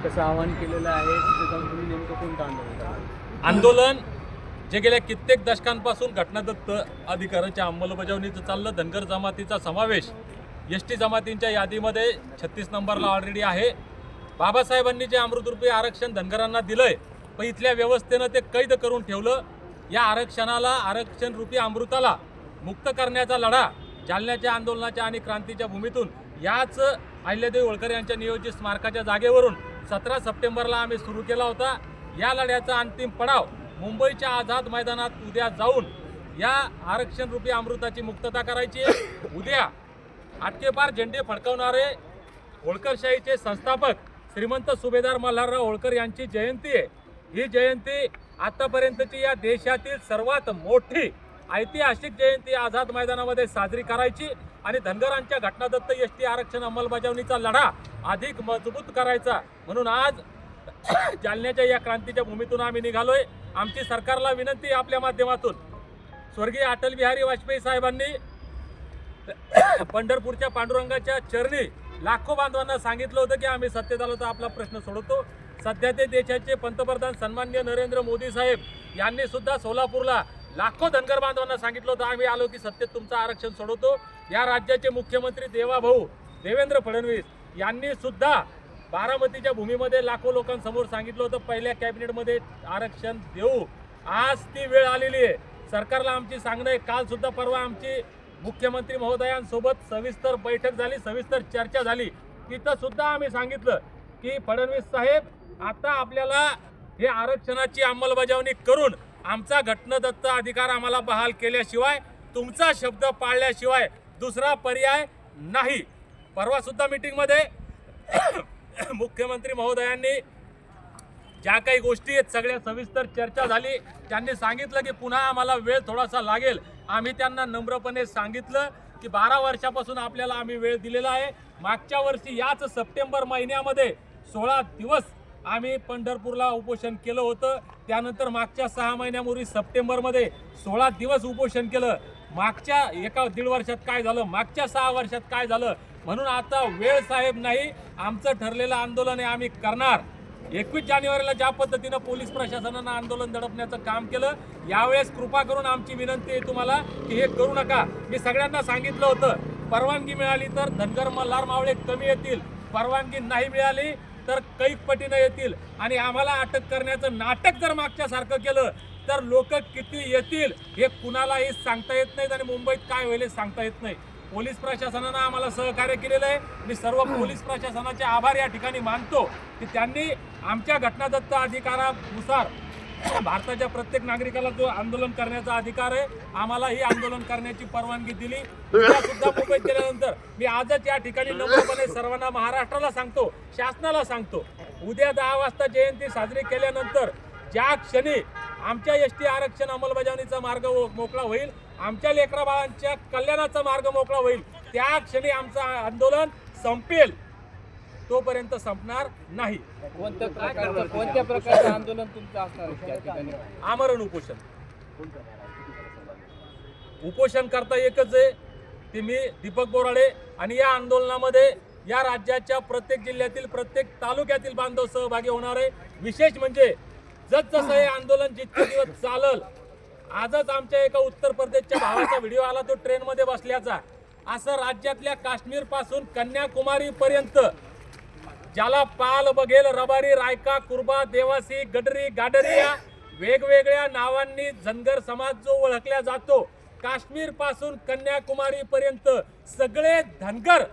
कसं आवाहन केलेलं आहे, तिथे जाऊन तुम्ही नेमकं कोणतं आंदोलन करणार? आंदोलन जे गेल्या कित्येक दशकांपासून घटनादत्त अधिकाराच्या अंमलबजावणीचं चाललं, धनगर जमातीचा समावेश एसटी जमातींच्या यादीमध्ये 36 नंबरला ऑलरेडी आहे. बाबासाहेबांनी जे अमृतरूपी आरक्षण धनगरांना दिलंय, पण इथल्या व्यवस्थेनं ते कैद करून ठेवलं. या आरक्षणाला, आरक्षण रूपी अमृताला मुक्त करण्याचा लढा जालन्याच्या आंदोलनाच्या आणि क्रांतीच्या भूमीतून याच अहिल्यादेवी होळकर यांच्या नियोजित स्मारकाच्या जागेवरून 17 सप्टेंबरला आम्ही सुरू केला होता. या लढ्याचा अंतिम पडाव मुंबईच्या आझाद मैदानात उद्या जाऊन या आरक्षण रूपी अमृताची मुक्तता करायची. उद्या आटकेपार झेंडे फडकवणारे होळकरशाहीचे संस्थापक श्रीमंत सुभेदार मल्हारराव होळकर यांची जयंती आहे. ही जयंती आतापर्यंतची या देशातील सर्वात मोठी ऐतिहासिक जयंती आझाद मैदानामध्ये साजरी करायची आणि धनगरांच्या घटनादत्त एसटी आरक्षण अंमलबजावणीचा लढा अधिक मजबूत करायचा. म्हणून आज जालन्याच्या या क्रांतीच्या भूमीतून आम्ही निघालोय. आमची सरकारला विनंती आपल्या माध्यमातून, स्वर्गीय अटल बिहारी वाजपेयी साहेबांनी पंढरपूरच्या पांडुरंगाच्या चरणी लाखो बांधवांना सांगितलं होतं की आम्ही सत्तेत आलो तर आपला प्रश्न सोडवतो. सध्या ते देशाचे पंतप्रधान सन्माननीय नरेंद्र मोदी साहेब यांनी सुद्धा सोलापूरला लाखो धनगर बांधवांना सांगितलं होतं आम्ही आलो की सत्तेत तुमचं आरक्षण सोडवतो. या राज्याचे मुख्यमंत्री देवाभाऊ देवेंद्र फडणवीस यांनी सुद्धा बारामतीच्या भूमीमध्ये लाखो लोकांसमोर सांगितलं होतं पहिल्या कॅबिनेटमध्ये आरक्षण देऊ. आज ती वेळ आलेली आहे. सरकारला आमची सांगणं आहे, काल सुद्धा परवा आमची मुख्यमंत्री महोदयांसोबत सविस्तर बैठक झाली, सविस्तर चर्चा झाली. तिथं सुद्धा आम्ही सांगितलं की फडणवीस साहेब, आता आपल्याला हे आरक्षणाची अंमलबजावणी करून आमचा घटनादत्त अधिकार आम्हाला बहाल केल्याशिवाय, तुमचा शब्द पाळल्याशिवाय दुसरा पर्याय नाही. परवा सुद्धा मीटिंगमध्ये मुख्यमंत्री महोदयांनी ज्या काही गोष्टी आहेत सगळ्या सविस्तर चर्चा झाली. त्यांनी सांगितलं की पुन्हा आम्हाला वेळ थोडासा लागेल. आम्ही त्यांना नम्रपणे सांगितलं की 12 वर्षापासून आपल्याला आम्ही वेळ दिलेला आहे. मागच्या वर्षी याच सप्टेंबर महिन्यामध्ये 16 दिवस आम्ही पंढरपूरला उपोषण केलं होतं. त्यानंतर मागच्या 6 महिन्यापूर्वी सप्टेंबरमध्ये 16 दिवस उपोषण केलं. मागच्या 1.5 वर्षात काय झालं, मागच्या 6 वर्षात काय झालं. म्हणून आता वेळ साहेब नाही, आमचं ठरलेलं आंदोलन आहे, आम्ही करणार. 21 जानेवारीला ज्या पद्धतीनं पोलीस प्रशासनानं आंदोलन दडपण्याचं काम केलं, यावेळेस कृपा करून आमची विनंती आहे तुम्हाला की हे करू नका. मी सगळ्यांना सांगितलं होतं, परवानगी मिळाली तर धनगर मल्हार मावळे कमी येतील, परवानगी नाही मिळाली तर कैक पटीनं येतील. आणि आम्हाला अटक करण्याचं नाटक जर मागच्यासारखं केलं तर लोक किती येतील हे कुणालाही सांगता येत नाहीत आणि मुंबईत काय होईल हे सांगता येत नाही. पोलीस प्रशासनानं आम्हाला सहकार्य केलेलं आहे. मी सर्व पोलीस प्रशासनाचे आभार या ठिकाणी मानतो की त्यांनी आमच्या घटनादत्त अधिकारानुसार भारताच्या प्रत्येक नागरिकाला जो आंदोलन करण्याचा अधिकार आहे, आम्हाला ही आंदोलन करण्याची परवानगी दिली. सुद्धा मुंबईत गेल्यानंतर मी आजच या ठिकाणी नम्रपणे सर्वांना, महाराष्ट्राला सांगतो, शासनाला सांगतो, उद्या 10 वाजता जयंती साजरी केल्यानंतर ज्या क्षणी आमच्या एसटी आरक्षण अंमलबजावणीचा मार्ग मोकळा होईल, आमच्या लेकराबाळांच्या कल्याणाचा मार्ग मोकळा होईल, त्या क्षणी आमचं आंदोलन संपेल. तोपर्यंत संपणार नाही. कोणत्या प्रकारचं आंदोलन तुमचं असणार? आमरण उपोषण. उपोषण करता एकच आहे, ते मी दीपक बोराडे. आणि या आंदोलनामध्ये या राज्याच्या प्रत्येक जिल्ह्यातील, प्रत्येक तालुक्यातील बांधव सहभागी होणार आहे. विशेष म्हणजे जसजसं हे आंदोलन जितके दिवस चालल, आजच आमच्या एका उत्तर प्रदेशच्या भावाचा व्हिडिओ आला, तो ट्रेनमध्ये बसल्याचा. असं राज्यातल्या काश्मीर पासून कन्याकुमारी पर्यंत ज्याला पाल बघेल, रबारी, रायका, कुर्बा, देवासी, गडरी, गाडरी या वेगवेगळ्या नावांनी धनगर समाज जो ओळखला जातो, काश्मीर पासून कन्याकुमारी पर्यंत सगळे धनगर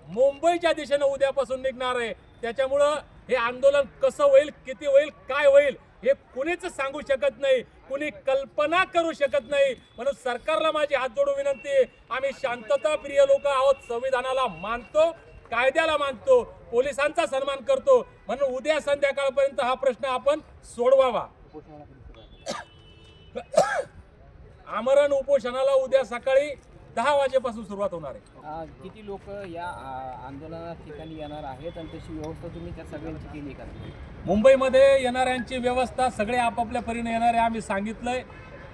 मुंबईच्या दिशेने उद्यापासून निघणार आहे. त्याच्यामुळं हे आंदोलन कसं होईल, किती होईल, काय होईल हे कुणीच सांगू शकत नाही, कुणी कल्पना करू शकत नाही. म्हणून सरकारला माझी हात जोडून विनंती आहे, आम्ही शांतताप्रिय लोक आहोत, संविधानाला मानतो, कायद्याला मानतो, पोलिसांचा सन्मान करतो. म्हणून उद्या संध्याकाळपर्यंत हा प्रश्न आपण सोडवावा. आमरण उपोषणाला उद्या सकाळी 10 वाजेपासून सुरुवात होणार आहे. किती लोक या आंदोलना ठिकाणी येणार आहेत आणि तशी व्यवस्था तुम्ही त्या सगळ्यांची केली का? मुंबईमध्ये येणाऱ्यांची व्यवस्था सगळे आपापल्या परीने येणारे आम्ही सांगितलंय.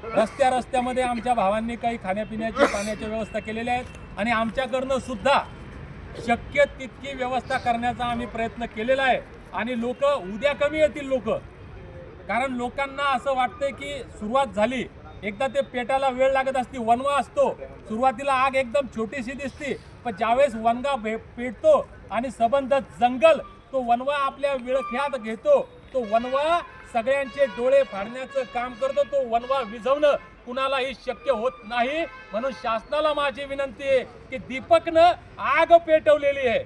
रस्त्यामध्ये आमच्या भावांनी काही खाण्यापिण्याची, पाण्याच्या व्यवस्था केलेल्या आहेत आणि आमच्याकडनं सुद्धा शक्य तितकी व्यवस्था करण्याचा आम्ही प्रयत्न केलेला आहे. आणि लोक उद्या कमी येतील लोक, कारण लोकांना असं वाटतंय की सुरुवात झाली, एकदा ते पेटायला वेळ लागत असते. वनवा असतो, सुरुवातीला आग एकदम छोटीशी दिसते, पण ज्यावेळेस वनगा पेटतो आणि सबंध जंगल तो वनवा आपल्या विळख्यात घेतो, तो वनवा सगळ्यांचे डोळे फाडण्याचं काम करतो. तो वनवा विझवणं कुणालाही शक्य होत नाही. म्हणून शासनाला माझी विनंती आहे की दीपकनं आग पेटवलेली आहे,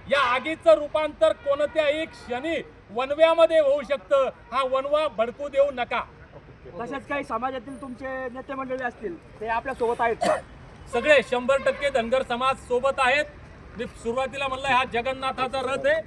या आगीचं रूपांतर कोणत्याही क्षणी वनव्यामध्ये होऊ शकतं. हा वनवा भडकू देऊ नका. तसेच काही समाजातील तुमचे नेते मंडळी असतील ते आपल्या सोबत आहेत का? सगळे 100% धनगर समाज सोबत आहेत. मी सुरुवातीला म्हणलं हा जगन्नाथाचा रथ आहे.